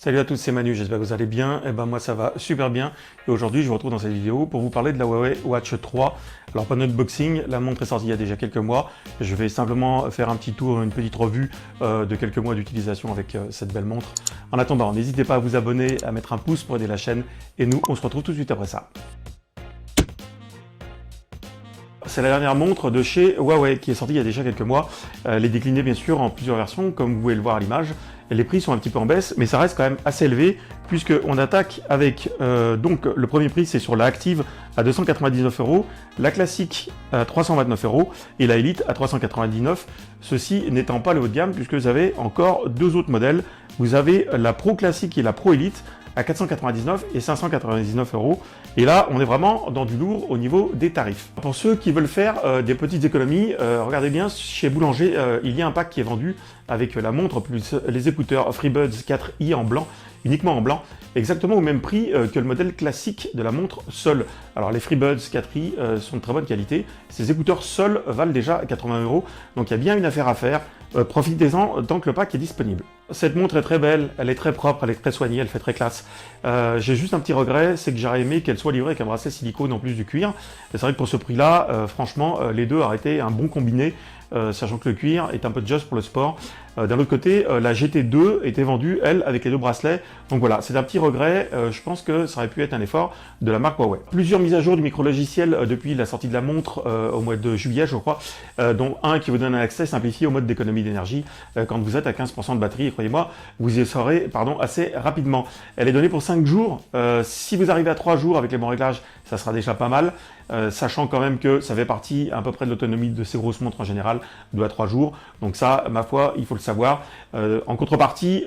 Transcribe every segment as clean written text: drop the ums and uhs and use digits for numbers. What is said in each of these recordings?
Salut à tous, c'est Manu, j'espère que vous allez bien. Moi ça va super bien. Et aujourd'hui je vous retrouve dans cette vidéo pour vous parler de la Huawei Watch 3. Alors pas d'unboxing, la montre est sortie il y a déjà quelques mois. Je vais simplement faire un petit tour, une petite revue de quelques mois d'utilisation avec cette belle montre. En attendant, n'hésitez pas à vous abonner, à mettre un pouce pour aider la chaîne. Et nous, on se retrouve tout de suite après ça. C'est la dernière montre de chez Huawei qui est sortie il y a déjà quelques mois. Elle est déclinée bien sûr en plusieurs versions, comme vous pouvez le voir à l'image. Les prix sont un petit peu en baisse, mais ça reste quand même assez élevé, puisqu'on attaque avec, donc le premier prix c'est sur la Active à 299 €, la classique à 329 € et la Elite à 399 €. Ceci n'étant pas le haut de gamme, puisque vous avez encore deux autres modèles. Vous avez la Pro classique et la Pro Elite à 499 et 599 €. Et là, on est vraiment dans du lourd au niveau des tarifs. Pour ceux qui veulent faire des petites économies, regardez bien, chez Boulanger, il y a un pack qui est vendu avec la montre plus les écouteurs FreeBuds 4i en blanc, uniquement en blanc, exactement au même prix que le modèle classique de la montre seule. Alors les FreeBuds 4i sont de très bonne qualité. Ces écouteurs seuls valent déjà 80 €, donc il y a bien une affaire à faire. Profitez-en tant que le pack est disponible. Cette montre est très belle, elle est très propre, elle est très soignée, elle fait très classe. J'ai juste un petit regret, c'est que j'aurais aimé qu'elle soit livrée avec un bracelet silicone en plus du cuir. C'est vrai que pour ce prix-là, franchement, les deux auraient été un bon combiné, sachant que le cuir est un peu just pour le sport. D'un autre côté, la GT2 était vendue, elle, avec les deux bracelets. Donc voilà, c'est un petit regret. Je pense que ça aurait pu être un effort de la marque Huawei. Plusieurs mises à jour du micro-logiciel depuis la sortie de la montre au mois de juillet, je crois, dont un qui vous donne un accès simplifié au mode d'économie d'énergie quand vous êtes à 15% de batterie. Et croyez-moi, vous y serez assez rapidement. Elle est donnée pour 5 jours. Si vous arrivez à 3 jours avec les bons réglages, ça sera déjà pas mal. Sachant quand même que ça fait partie à peu près de l'autonomie de ces grosses montres en général, 2 à 3 jours. Donc ça, ma foi, il faut le savoir. En contrepartie,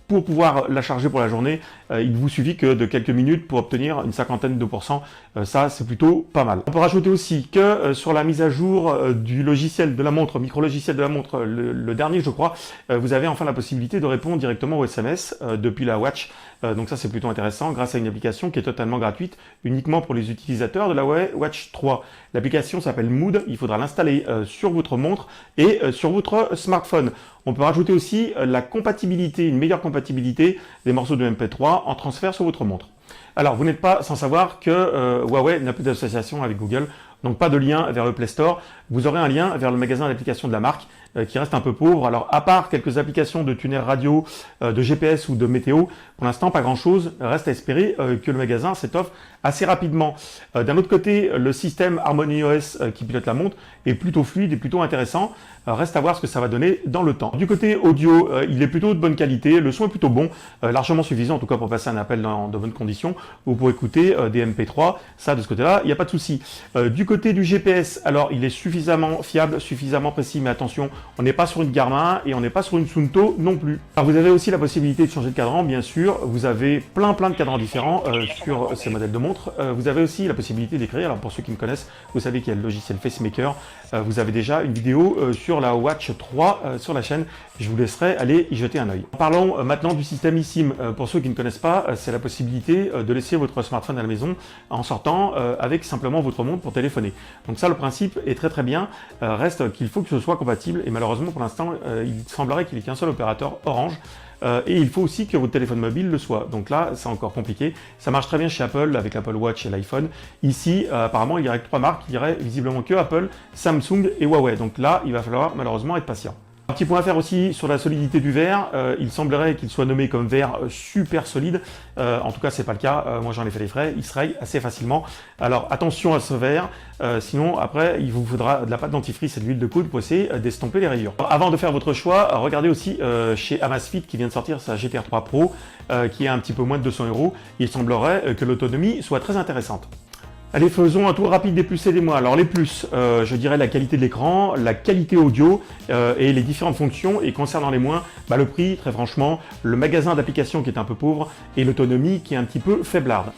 pour pouvoir la charger pour la journée, il vous suffit que de quelques minutes pour obtenir une cinquantaine de pourcents. Ça, c'est plutôt pas mal. On peut rajouter aussi que sur la mise à jour du logiciel de la montre, micro-logiciel de la montre, le dernier, je crois, vous avez enfin la possibilité de répondre directement aux SMS depuis la Watch. Donc ça, c'est plutôt intéressant grâce à une application qui est totalement gratuite, uniquement pour les utilisateurs de la Huawei Watch 3. L'application s'appelle Mood, il faudra l'installer sur votre montre et sur votre smartphone. On peut rajouter aussi la compatibilité, une meilleure compatibilité des morceaux de MP3 en transfert sur votre montre. Alors, vous n'êtes pas sans savoir que Huawei n'a plus d'association avec Google, donc pas de lien vers le Play Store. Vous aurez un lien vers le magasin d'applications de la marque qui reste un peu pauvre. Alors, à part quelques applications de tuner radio, de GPS ou de météo, pour l'instant, pas grand-chose. Reste à espérer que le magasin s'étoffe assez rapidement. D'un autre côté, le système HarmonyOS qui pilote la montre est plutôt fluide et plutôt intéressant. Reste à voir ce que ça va donner dans le temps. Du côté audio, il est plutôt de bonne qualité, le son est plutôt bon, largement suffisant en tout cas pour passer un appel dans de bonnes conditions, ou pour écouter des MP3, ça de ce côté-là, il n'y a pas de souci. Du côté du GPS, alors il est suffisamment fiable, suffisamment précis, mais attention, on n'est pas sur une Garmin et on n'est pas sur une Suunto non plus. Alors vous avez aussi la possibilité de changer de cadran, bien sûr, vous avez plein de cadrans différents sur ces modèles de montres. Vous avez aussi la possibilité d'écrire, alors pour ceux qui me connaissent, vous savez qu'il y a le logiciel Facemaker, vous avez déjà une vidéo sur la Watch 3 sur la chaîne, je vous laisserai aller y jeter un œil. Parlons maintenant du système eSIM. Pour ceux qui ne connaissent pas, c'est la possibilité de laisser votre smartphone à la maison en sortant avec simplement votre montre pour téléphoner. Donc ça, le principe est très bien, reste qu'il faut que ce soit compatible et malheureusement pour l'instant, il semblerait qu'il n'y ait qu'un seul opérateur Orange. Et il faut aussi que votre téléphone mobile le soit. Donc là, c'est encore compliqué. Ça marche très bien chez Apple avec l'Apple Watch et l'iPhone. Ici, apparemment, il y aurait que 3 marques. Il y aurait visiblement que Apple, Samsung et Huawei. Donc là, il va falloir malheureusement être patient. Un petit point à faire aussi sur la solidité du verre. Il semblerait qu'il soit nommé comme verre super solide. En tout cas, c'est pas le cas. Moi, j'en ai fait les frais. Il se raye assez facilement. Alors, attention à ce verre. Sinon, après, il vous faudra de la pâte dentifrice et de l'huile de coude pour essayer d'estomper les rayures. Alors, avant de faire votre choix, regardez aussi chez Amazfit qui vient de sortir sa GTR 3 Pro, qui est un petit peu moins de 200 €. Il semblerait que l'autonomie soit très intéressante. Allez, faisons un tour rapide des plus et des moins. Alors les plus, je dirais la qualité de l'écran, la qualité audio et les différentes fonctions. Et concernant les moins, le prix, très franchement, le magasin d'applications qui est un peu pauvre et l'autonomie qui est un petit peu faiblarde.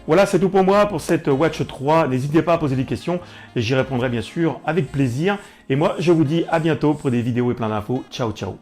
Voilà, c'est tout pour moi pour cette Watch 3. N'hésitez pas à poser des questions et j'y répondrai bien sûr avec plaisir. Et moi, je vous dis à bientôt pour des vidéos et plein d'infos. Ciao, ciao.